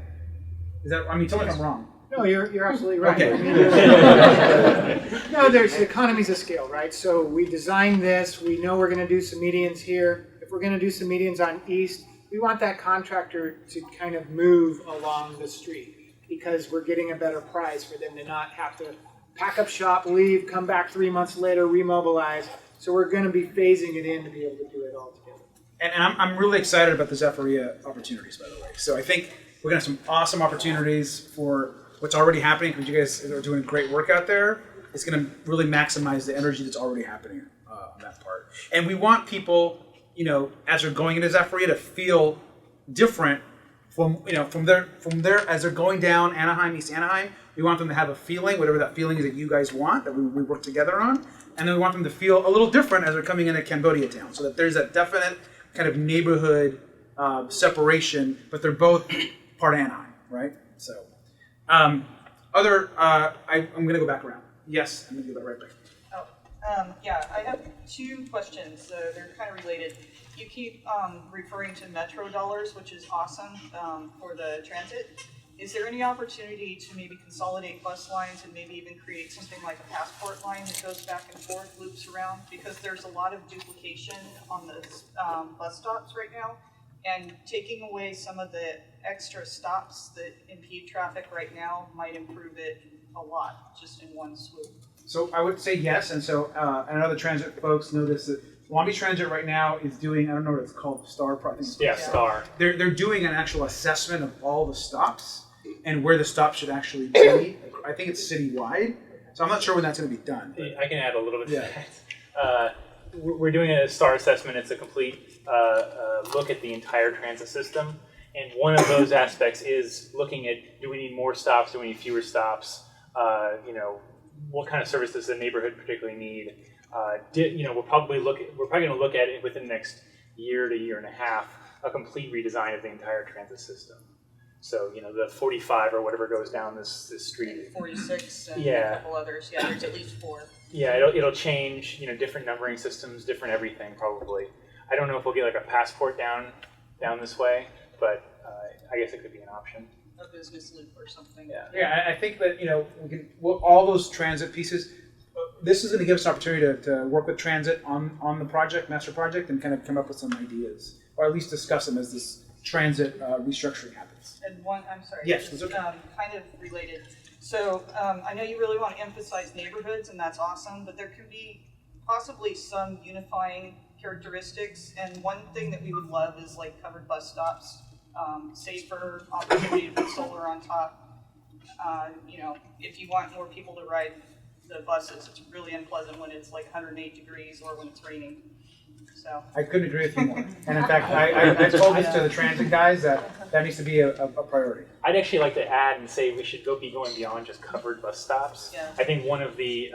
Is that? I mean, tell me if I'm wrong. No, you're absolutely right. Okay. I mean, no, there's economies of scale, right? So we designed this. We know we're going to do some medians here. If we're going to do some medians on East, we want that contractor to kind of move along the street because we're getting a better price for them to not have to pack up shop, leave, come back 3 months later, remobilize. So we're going to be phasing it in to be able to do it all together. And I'm really excited about the Zephyria opportunities, by the way. So I think we're going to have some awesome opportunities for what's already happening because you guys are doing great work out there. It's going to really maximize the energy that's already happening on that part. And we want people, as they're going into Zephyria to feel different from there as they're going down Anaheim, East Anaheim. We want them to have a feeling, whatever that feeling is that you guys want, that we work together on. And then we want them to feel a little different as they're coming into Cambodia Town, so that there's that definite kind of neighborhood separation, but they're both part of Anaheim, right? So, I'm going to go back around. Yes, I'm going to go right back. Yeah, I have two questions. They're kind of related. You keep referring to metro dollars, which is awesome for the transit. Is there any opportunity to maybe consolidate bus lines and maybe even create something like a passport line that goes back and forth, loops around? Because there's a lot of duplication on the bus stops right now, and taking away some of the extra stops that impede traffic right now might improve it a lot, just in one swoop. So I would say yes, and so I know the transit folks know this. That Long Beach Transit right now is doing, I don't know what it's called, STAR. Star. They're doing an actual assessment of all the stops and where the stops should actually be. I think it's citywide, so I'm not sure when that's going to be done. But. I can add a little bit to that. We're doing a STAR assessment. It's a complete look at the entire transit system, and one of those aspects is looking at, do we need more stops, do we need fewer stops, what kind of service does the neighborhood particularly need? We're probably going to look at it within the next year to year and a half, a complete redesign of the entire transit system. So, the 45 or whatever goes down this street. 46 and a couple others. Yeah, there's at least 4. Yeah, it'll change, different numbering systems, different everything probably. I don't know if we'll get like a passport down this way, but I guess it could be an option. A business loop or something. Yeah, I think that, all those transit pieces, this is going to give us an opportunity to work with transit on the project, master project, and kind of come up with some ideas, or at least discuss them as this transit restructuring happens. And one, I'm sorry. Yes, it's okay. Kind of related. So I know you really want to emphasize neighborhoods, and that's awesome, but there can be possibly some unifying characteristics, and one thing that we would love is like covered bus stops, safer, opportunity to put solar on top. If you want more people to ride the buses, it's really unpleasant when it's like 108 degrees or when it's raining. So I couldn't agree with you more. And in fact, I told this to the transit guys that needs to be a priority. I'd actually like to add and say we should be going beyond just covered bus stops. Yeah. I think one of the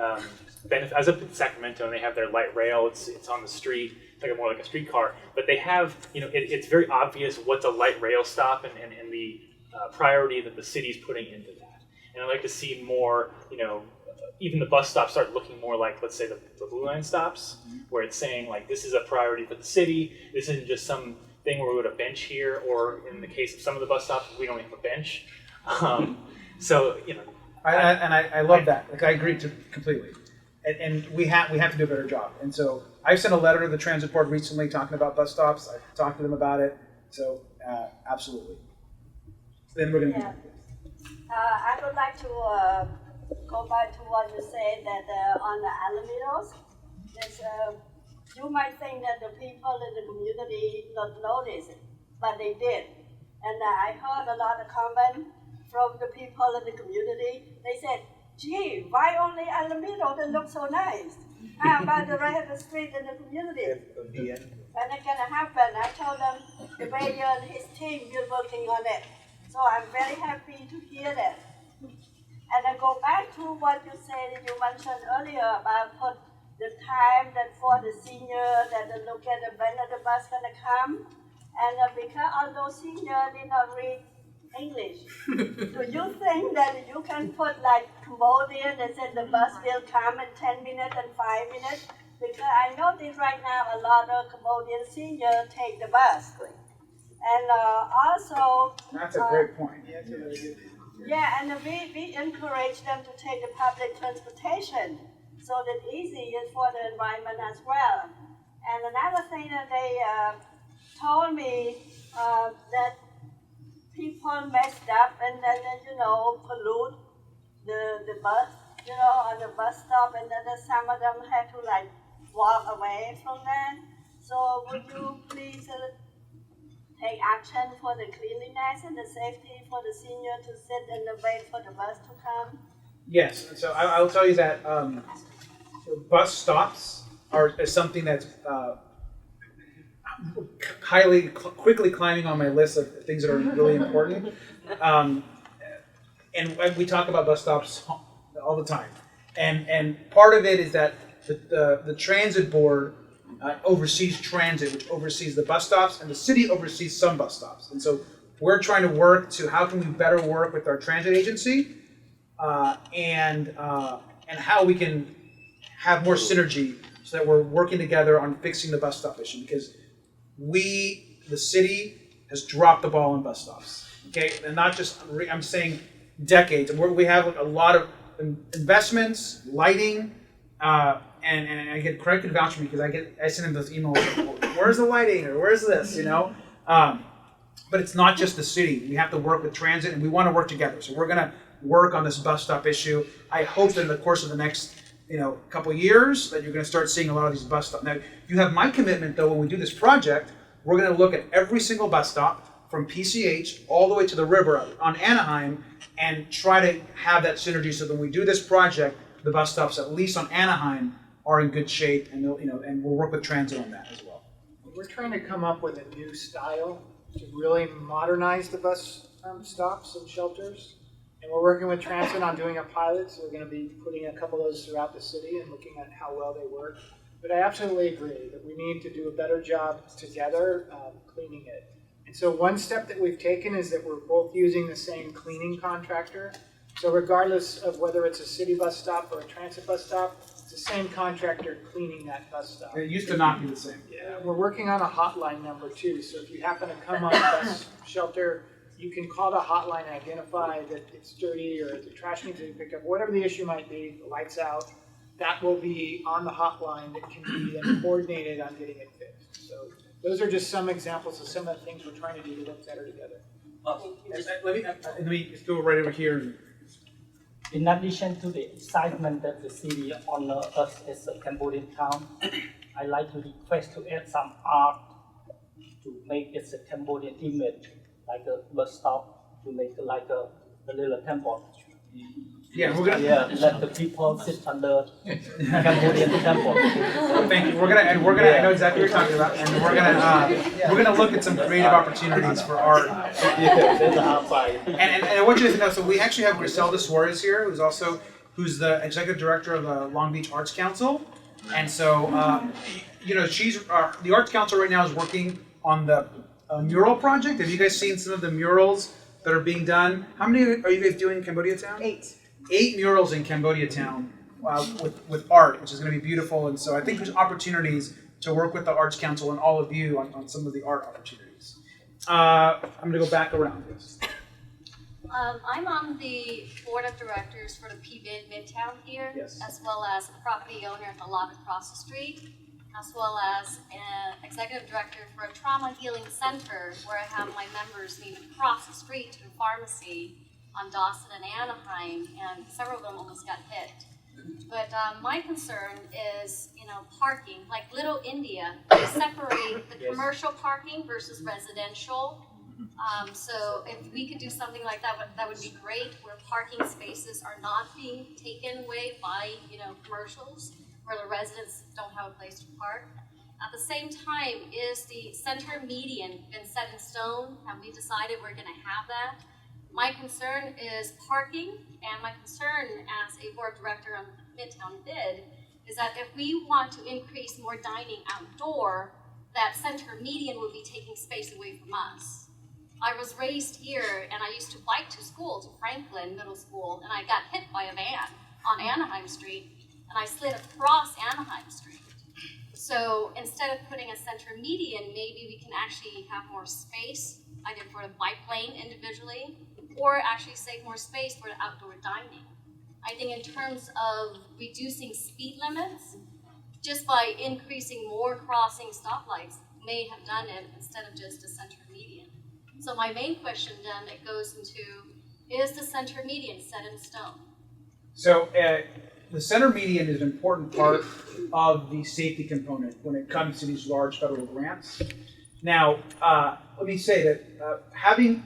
benefits, I was up in Sacramento and they have their light rail, it's on the street, it's like more like a streetcar, but they have, it's very obvious what's a light rail stop and the priority that the city's putting into that. And I'd like to see more, even the bus stops start looking more like, let's say, the Blue Line stops, where it's saying, like, this is a priority for the city. This isn't just some thing where we put a bench here, or in the case of some of the bus stops, we don't have a bench. So, I love that. Like I agree completely, and we have to do a better job. And so I sent a letter to the transit board recently talking about bus stops. I talked to them about it. So absolutely. Then we're gonna. I would like to go back to what you said that on the Alamitos, there's, you might think that the people in the community not notice it, but they did. And I heard a lot of comment from the people in the community. They said, gee, why only Alamito that looks so nice? How about the rest of the street in the community? And it gonna happen. I told them the mayor and his team, we're working on it. So I'm very happy to hear that. And I go back to what you said, you mentioned earlier about put the time that for the senior that they look at when the bus gonna come. And because all those seniors did not read English, do you think that you can put like Cambodian that said the bus will come in 10 minutes and 5 minutes? Because I notice right now a lot of Cambodian seniors take the bus. And also... That's a great point. Yeah, and we encourage them to take the public transportation so that easy is for the environment as well. And another thing that they told me that people messed up and then, pollute the bus, on the bus stop, and then some of them had to like walk away from that. So would you please take action for the cleanliness and the safety for the senior to sit and wait for the bus to come? Yes, so I will tell you that bus stops is something that's quickly climbing on my list of things that are really important. And we talk about bus stops all the time. And part of it is that the transit board oversees transit, which oversees the bus stops, and the city oversees some bus stops. And so we're trying to work to how can we better work with our transit agency and how we can have more synergy so that we're working together on fixing the bus stop issue, because the city has dropped the ball on bus stops. Okay, and not just, I'm saying decades. We have a lot of investments, lighting, and I get Craig can vouch for me because I send him those emails. Where's the lighting, or where's this? But it's not just the city. We have to work with transit, and we want to work together. So we're going to work on this bus stop issue. I hope that in the course of the next couple of years that you're going to start seeing a lot of these bus stops. Now, you have my commitment, though, when we do this project, we're going to look at every single bus stop from PCH all the way to the river on Anaheim and try to have that synergy so that when we do this project, the bus stops, at least on Anaheim, are in good shape, and and we'll work with transit on that as well. We're trying to come up with a new style to really modernize the bus stops and shelters. And we're working with transit on doing a pilot, so we're going to be putting a couple of those throughout the city and looking at how well they work. But I absolutely agree that we need to do a better job together cleaning it. And so one step that we've taken is that we're both using the same cleaning contractor. So regardless of whether it's a city bus stop or a transit bus stop, it's the same contractor cleaning that bus stop. It used to not be the same. Yeah, we're working on a hotline number too. So if you happen to come on a bus shelter, you can call the hotline and identify that it's dirty or the trash needs to be picked up, whatever the issue might be, the lights out. That will be on the hotline that can be then coordinated on getting it fixed. So those are just some examples of some of the things we're trying to do to work better together. Let me go right over here. In addition to the excitement that the city honors us as a Cambodian town, I like to request to add some art to make it a Cambodian image, like a bus stop, to make it like a little temple. Yeah, we're gonna. Yeah, let the people sit under Cambodian temple. Thank you. We're gonna. I know exactly what you're talking about, and we're gonna look at some creative opportunities for art. There's an outside. And I want you to know. So we actually have Griselda Suarez here, who's the executive director of the Long Beach Arts Council, and so she's the Arts Council right now is working on the mural project. Have you guys seen some of the murals that are being done? How many are you guys doing in Cambodia Town? 8 murals in Cambodia Town with art, which is going to be beautiful. And so I think there's opportunities to work with the Arts Council and all of you on some of the art opportunities. I'm going to go back around this. I'm on the board of directors for the PBID Midtown here, Yes. as well as a property owner at the lot across the street, as well as an executive director for a trauma healing center where I have my members meet across the street to the pharmacy on Dawson and Anaheim, and several of them almost got hit. But my concern is, parking. Like Little India, they separate the commercial parking versus residential. So if we could do something like that, that would be great, where parking spaces are not being taken away by, commercials, where the residents don't have a place to park. At the same time, is the center median been set in stone? Have we decided we're gonna have that? My concern is parking, and my concern as a board director on Midtown BID is that if we want to increase more dining outdoor, that center median would be taking space away from us. I was raised here, and I used to bike to school, to Franklin Middle School, and I got hit by a van on Anaheim Street, and I slid across Anaheim Street. So instead of putting a center median, maybe we can actually have more space, either for the bike lane individually, or actually save more space for the outdoor dining. I think in terms of reducing speed limits, just by increasing more crossing stoplights, may have done it instead of just a center median. So my main question then, it goes into, is the center median set in stone? So the center median is an important part of the safety component when it comes to these large federal grants. Now, let me say that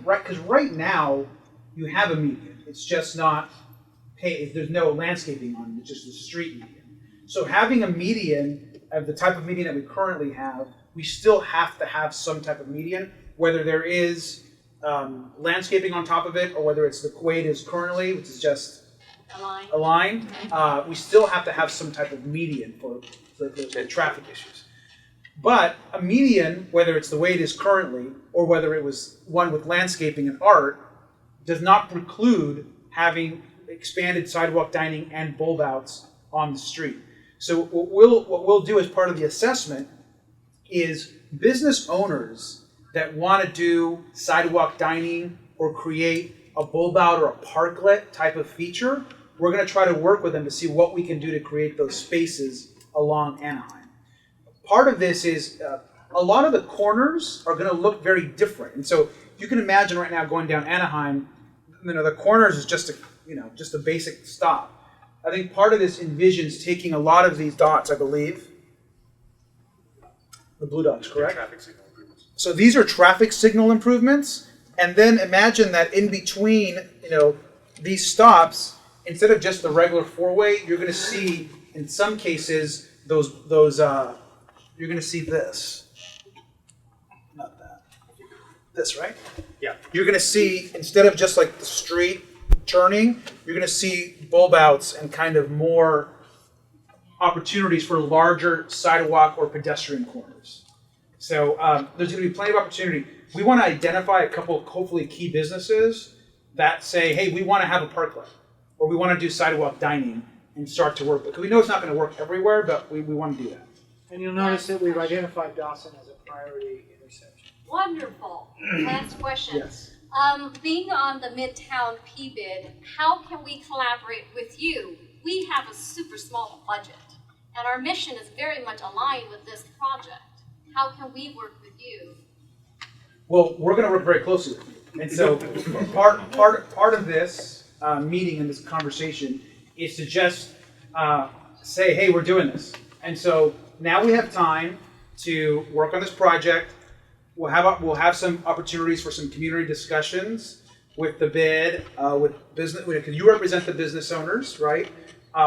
because right now you have a median, it's just not there's no landscaping on it, it's just a street median. So having a median of the type of median that we currently have, we still have to have some type of median, whether there is landscaping on top of it or whether it's the way it is currently, which is just aligned. We still have to have some type of median for the traffic issues. But a median, whether it's the way it is currently or whether it was one with landscaping and art, does not preclude having expanded sidewalk dining and bulb outs on the street. So what we'll do as part of the assessment is business owners that want to do sidewalk dining or create a bulb out or a parklet type of feature, we're going to try to work with them to see what we can do to create those spaces along Anaheim. Part of this is a lot of the corners are going to look very different. And so you can imagine right now going down Anaheim, the corners is just a basic stop. I think part of this envisions taking a lot of these dots, I believe. The blue dots, correct? Traffic signal improvements. So these are traffic signal improvements. And then imagine that in between, these stops, instead of just the regular four-way, you're going to see, in some cases, you're going to see this. Not that. This, right? Yeah. You're going to see, instead of just like the street turning, you're going to see bulb outs and kind of more opportunities for larger sidewalk or pedestrian corners. So there's going to be plenty of opportunity. We want to identify a couple, hopefully, key businesses that say, hey, we want to have a parklet, or we want to do sidewalk dining and start to work. Because we know it's not going to work everywhere, but we want to do that. And you'll notice that we've identified Dawson as a priority intersection. Wonderful. Last question. Yes. Being on the Midtown PBID, how can we collaborate with you? We have a super small budget, and our mission is very much aligned with this project. How can we work with you? Well, we're going to work very closely with you. And so part of this meeting and this conversation is to just say, hey, we're doing this. And so now we have time to work on this project. We'll have some opportunities for some community discussions with the BID, with business, because you represent the business owners, right?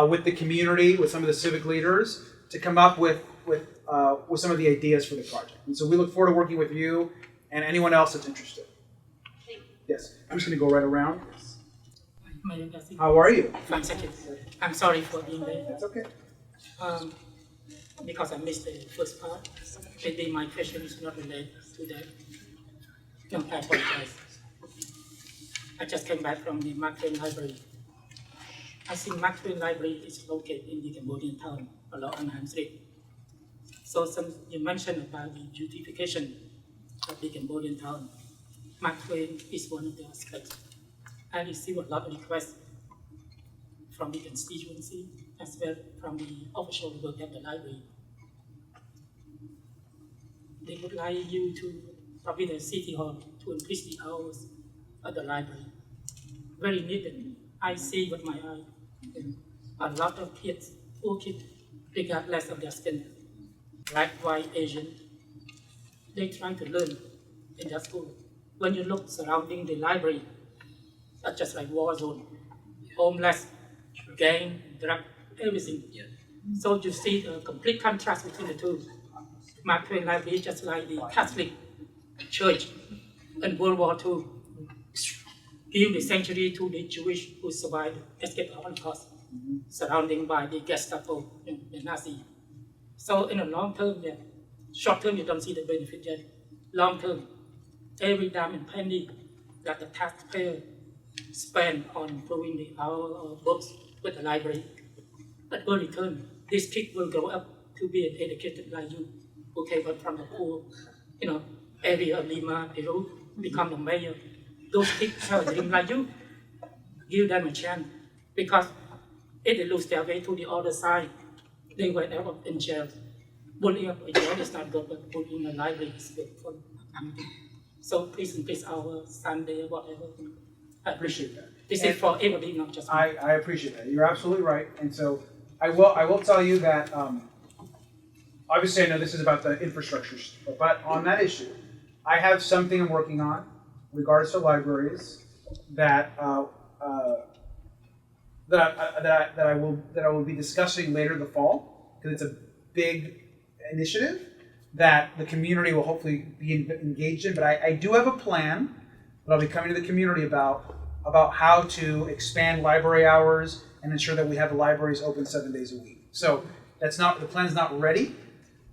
With the community, with some of the civic leaders, to come up with some of the ideas for the project. And so we look forward to working with you and anyone else that's interested. Thank you. Yes, I'm just going to go right around. My name is Garcia. How are you? Fine, thank you. I'm sorry for being late. That's okay. Because I missed the first part. Maybe my question is not related to that. No, I apologize. I just came back from the Mark Twain Library. I think Mark Twain Library is located in the Cambodian town along Anaheim Street. So since you mentioned about the beautification of the Cambodian town, Mark Twain is one of the aspects. I received a lot of requests from the constituency as well from the official who work at the library. They would like you to, probably the city hall, to increase the hours at the library. Very needed. I see with my eye. A lot of kids, poor kids, regardless of their skin, black, white, Asian, they try to learn in their school. When you look surrounding the library, that's just like war zone, homeless, gang, drug, everything. So you see the complete contrast between the two. Mark Twain Library is just like the Catholic Church in World War II. Give the sanctuary to the Jewish who survived, escaped the Holocaust, surrounded by the Gestapo and the Nazi. So in the long term, short term you don't see the benefit yet. Long term, every dime and penny that the taxpayer spend on improving our books with the library, but will return. This kid will grow up to be an educated like you, who came from the poor, area of Lima, Peru, become the mayor. Those kids have a dream like you. Give them a chance, because if they lose their way to the other side, they will end up in jail. Bullying up in jail is not good, but bullying in the library is good for community. So please increase our Sunday or whatever. I appreciate that. This is for everybody, not just me. I appreciate that. You're absolutely right. And so I will tell you that obviously I know this is about the infrastructure, but on that issue, I have something I'm working on regardless of libraries that I will be discussing later in the fall, because it's a big initiative that the community will hopefully be engaged in. But I do have a plan that I'll be coming to the community about how to expand library hours and ensure that we have the libraries open 7 days a week. So the plan's not ready.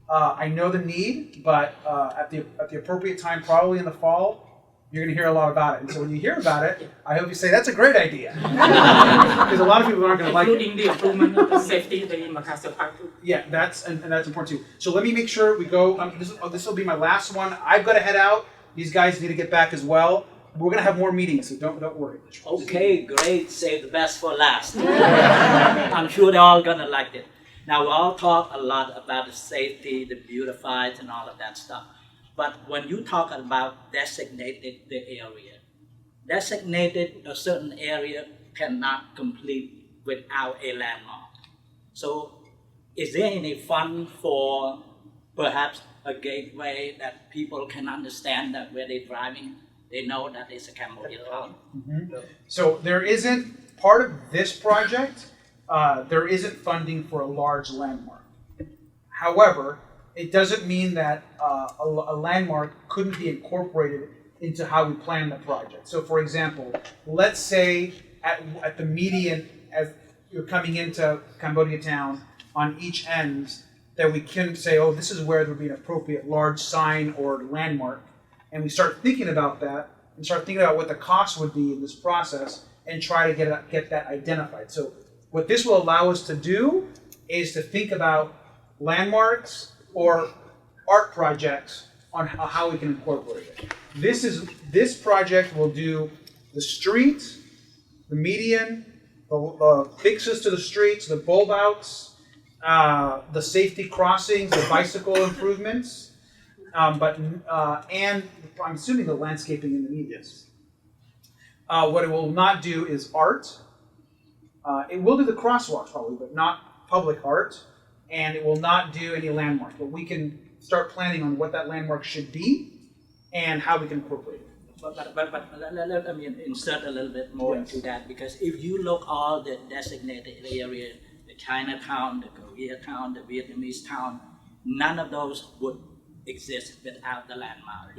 I know the need, but at the appropriate time, probably in the fall, you're going to hear a lot about it. And so when you hear about it, I hope you say, that's a great idea. Because a lot of people aren't going to like it. Including the improvement of the safety, the Makassar Park too. Yeah, that's important too. So let me make sure we go. This will be my last one. I've got to head out. These guys need to get back as well. We're going to have more meetings, so don't worry. Okay, great. Save the best for last. I'm sure they're all going to like it. Now, we all talk a lot about the safety, the beautified, and all of that stuff. But when you talk about designated the area, designated a certain area cannot complete without a landmark. So is there any fund for perhaps a gateway that people can understand that where they're driving, they know that it's a Cambodia town? Mm-hmm. So there isn't, part of this project, there isn't funding for a large landmark. However, it doesn't mean that a landmark couldn't be incorporated into how we plan the project. So for example, let's say at the median, as you're coming into Cambodia Town, on each end, that we can say, oh, this is where there would be an appropriate large sign or landmark. And we start thinking about that, and start thinking about what the cost would be in this process, and try to get that identified. So what this will allow us to do is to think about landmarks or art projects on how we can incorporate it. This project will do the street, the median, the fixes to the streets, the bulb outs, the safety crossings, the bicycle improvements, and I'm assuming the landscaping in the medians. What it will not do is art. It will do the crosswalks probably, but not public art. And it will not do any landmark. But we can start planning on what that landmark should be and how we can incorporate it. But let me insert a little bit more into that, because if you look all the designated area, the Chinatown, the Koreatown, the Vietnamese town, none of those would exist without the landmark.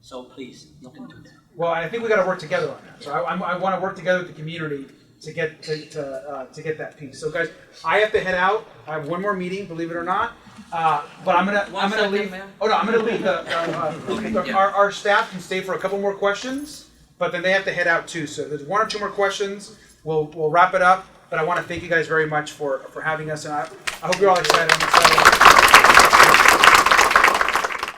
So please look into that. Well, I think we got to work together on that. So I want to work together with the community to get that piece. So guys, I have to head out. I have one more meeting, believe it or not. But I'm gonna leave. Oh no, I'm gonna leave our staff can stay for a couple more questions, but then they have to head out too. So there's one or two more questions. We'll wrap it up. But I want to thank you guys very much for having us, and I hope you're all excited. I'm excited.